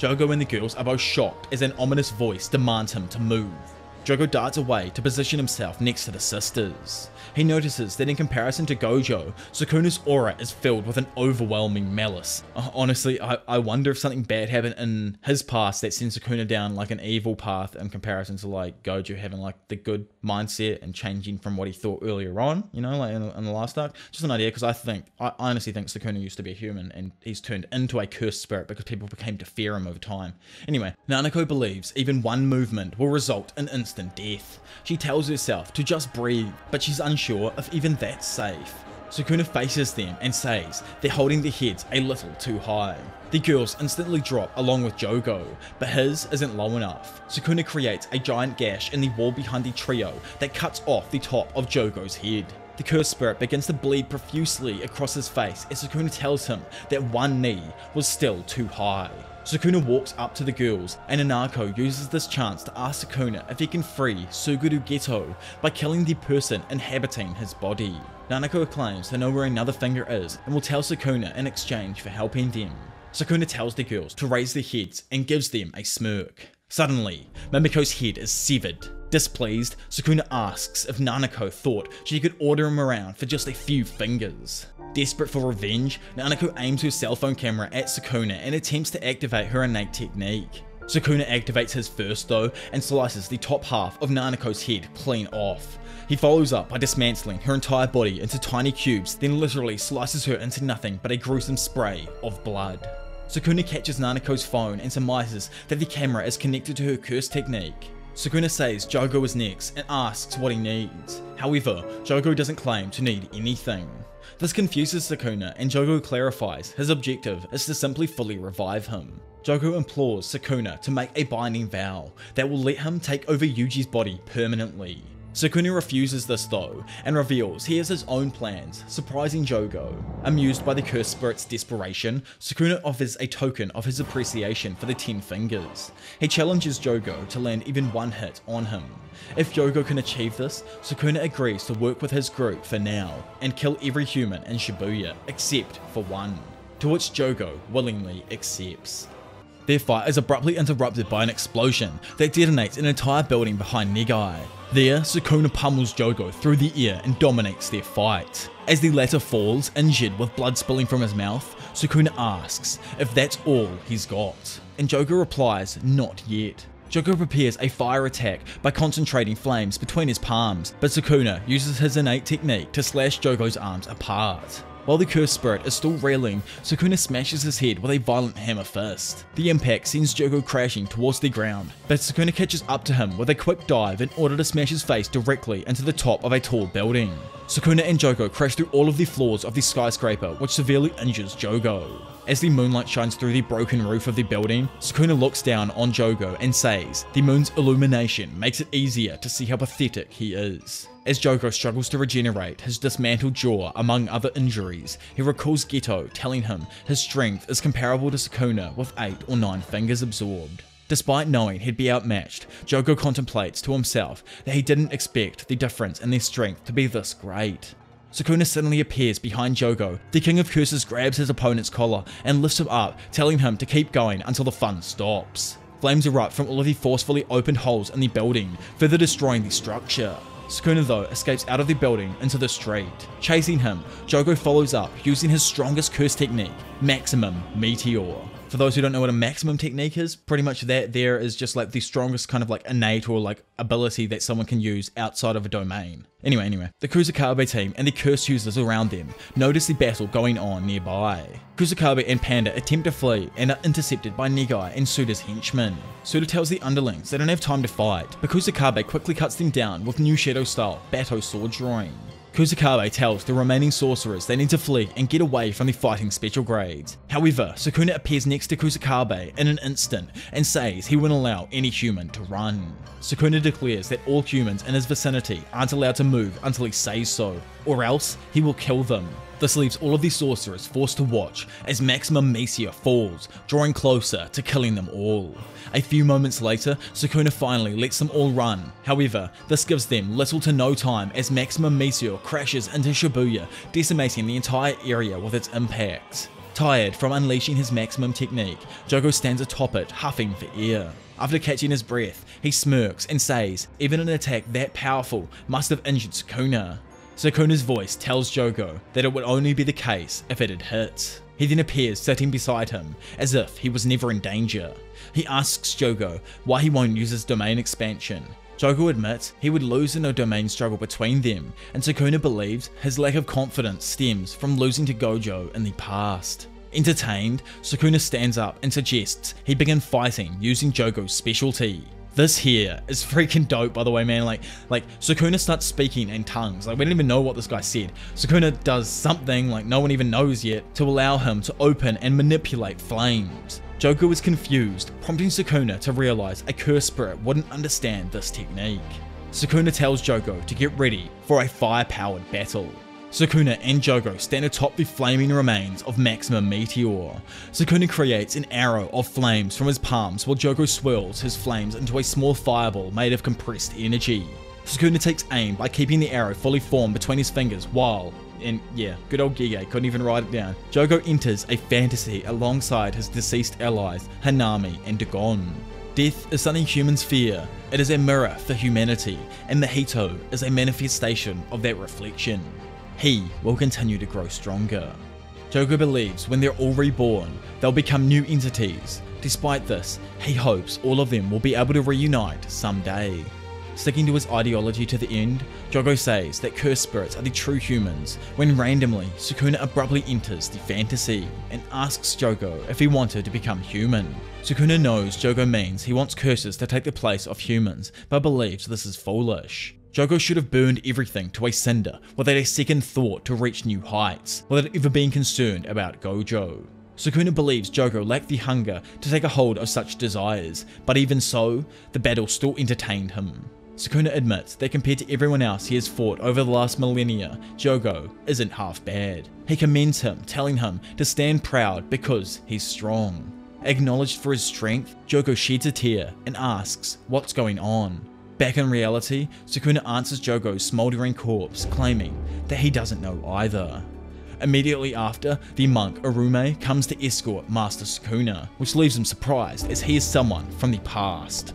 Jogo and the girls are both shocked as an ominous voice demands him to move. Jogo darts away to position himself next to the sisters. He notices that in comparison to Gojo, Sukuna's aura is filled with an overwhelming malice. Honestly, I wonder if something bad happened in his past that sends Sukuna down like an evil path in comparison to like Gojo having like the good mindset and changing from what he thought earlier on, you know, like in the last arc. Just an idea, because I honestly think Sukuna used to be a human and he's turned into a cursed spirit because people became to fear him over time. Anyway, Nanako believes even one movement will result in instant death. She tells herself to just breathe, but she's unsure if even that's safe. Sukuna faces them and says they're holding their heads a little too high. The girls instantly drop along with Jogo, but his isn't low enough. Sukuna creates a giant gash in the wall behind the trio that cuts off the top of Jogo's head. The cursed spirit begins to bleed profusely across his face as Sukuna tells him that one knee was still too high. Sukuna walks up to the girls, and Nanako uses this chance to ask Sukuna if he can free Suguru Geto by killing the person inhabiting his body. Nanako claims to know where another finger is and will tell Sukuna in exchange for helping them. Sukuna tells the girls to raise their heads and gives them a smirk. Suddenly, Mimiko's head is severed. Displeased, Sukuna asks if Nanako thought she could order him around for just a few fingers. Desperate for revenge, Nanako aims her cell phone camera at Sukuna and attempts to activate her innate technique. Sukuna activates his first though and slices the top half of Nanako's head clean off. He follows up by dismantling her entire body into tiny cubes, then literally slices her into nothing but a gruesome spray of blood. Sukuna catches Nanako's phone and surmises that the camera is connected to her curse technique. Sukuna says Jogo is next and asks what he needs. However, Jogo doesn't claim to need anything. This confuses Sukuna, and Jogo clarifies his objective is to simply fully revive him. Jogo implores Sukuna to make a binding vow that will let him take over Yuji's body permanently. Sukuna refuses this though, and reveals he has his own plans, surprising Jogo. Amused by the cursed spirit's desperation, Sukuna offers a token of his appreciation for the 10 fingers. He challenges Jogo to land even one hit on him. If Jogo can achieve this, Sukuna agrees to work with his group for now, and kill every human in Shibuya, except for one, to which Jogo willingly accepts. Their fight is abruptly interrupted by an explosion that detonates an entire building behind Negai. There, Sukuna pummels Jogo through the air and dominates their fight. As the latter falls, injured with blood spilling from his mouth, Sukuna asks if that's all he's got, and Jogo replies not yet. Jogo prepares a fire attack by concentrating flames between his palms, but Sukuna uses his innate technique to slash Jogo's arms apart. While the cursed spirit is still reeling, Sukuna smashes his head with a violent hammer fist. The impact sends Jogo crashing towards the ground, but Sukuna catches up to him with a quick dive in order to smash his face directly into the top of a tall building. Sukuna and Jogo crash through all of the floors of the skyscraper, which severely injures Jogo. As the moonlight shines through the broken roof of the building, Sukuna looks down on Jogo and says the moon's illumination makes it easier to see how pathetic he is. As Jogo struggles to regenerate his dismantled jaw among other injuries, he recalls Geto telling him his strength is comparable to Sukuna with 8 or 9 fingers absorbed. Despite knowing he'd be outmatched, Jogo contemplates to himself that he didn't expect the difference in their strength to be this great. Sukuna suddenly appears behind Jogo. The King of Curses grabs his opponent's collar and lifts him up, telling him to keep going until the fun stops. Flames erupt from all of the forcefully opened holes in the building, further destroying the structure. Sukuna though escapes out of the building into the street. Chasing him, Jogo follows up using his strongest curse technique, Maximum Meteor. For those who don't know what a maximum technique is, pretty much that there is just like the strongest kind of like innate or like ability that someone can use outside of a domain. Anyway, the Kusakabe team and the curse users around them notice the battle going on nearby. Kusakabe and Panda attempt to flee and are intercepted by Negai and Suda's henchmen. Suda tells the underlings they don't have time to fight, but Kusakabe quickly cuts them down with new Shadow style Bato sword drawing. Kusakabe tells the remaining sorcerers they need to flee and get away from the fighting special grades. However, Sukuna appears next to Kusakabe in an instant and says he won't allow any human to run. Sukuna declares that all humans in his vicinity aren't allowed to move until he says so, or else he will kill them. This leaves all of the sorcerers forced to watch as Maximum Meteor falls, drawing closer to killing them all. A few moments later, Sukuna finally lets them all run. However, this gives them little to no time as Maximum Meteor crashes into Shibuya, decimating the entire area with its impact. Tired from unleashing his maximum technique, Jogo stands atop it, huffing for air. After catching his breath, he smirks and says even an attack that powerful must have injured Sukuna. Sukuna's voice tells Jogo that it would only be the case if it had hit. He then appears sitting beside him, as if he was never in danger. He asks Jogo why he won't use his domain expansion. Jogo admits he would lose in a domain struggle between them, and Sukuna believes his lack of confidence stems from losing to Gojo in the past. Entertained, Sukuna stands up and suggests he begin fighting using Jogo's specialty. This here is freaking dope, by the way, man. Like Sukuna starts speaking in tongues. Like, we don't even know what this guy said. Sukuna does something like no one even knows yet to allow him to open and manipulate flames. Jogo is confused, prompting Sukuna to realize a cursed spirit wouldn't understand this technique. Sukuna tells Jogo to get ready for a fire-powered battle. Sukuna and Jogo stand atop the flaming remains of Maximum Meteor. Sukuna creates an arrow of flames from his palms while Jogo swirls his flames into a small fireball made of compressed energy. Sukuna takes aim by keeping the arrow fully formed between his fingers while, and yeah, good old Gige, couldn't even write it down, Jogo enters a fantasy alongside his deceased allies Hanami and Dagon. Death is something humans fear. It is a mirror for humanity, and the Hito is a manifestation of that reflection. He will continue to grow stronger. Jogo believes when they're all reborn, they'll become new entities. Despite this, he hopes all of them will be able to reunite someday. Sticking to his ideology to the end, Jogo says that cursed spirits are the true humans when randomly Sukuna abruptly enters the fantasy and asks Jogo if he wanted to become human. Sukuna knows Jogo means he wants curses to take the place of humans, but believes this is foolish. Jogo should have burned everything to a cinder without a second thought to reach new heights, without ever being concerned about Gojo. Sukuna believes Jogo lacked the hunger to take a hold of such desires, but even so, the battle still entertained him. Sukuna admits that compared to everyone else he has fought over the last millennia, Jogo isn't half bad. He commends him, telling him to stand proud because he's strong. Acknowledged for his strength, Jogo sheds a tear and asks what's going on. Back in reality, Sukuna answers Jogo's smoldering corpse, claiming that he doesn't know either. Immediately after, the monk Urume comes to escort Master Sukuna, which leaves him surprised as he is someone from the past.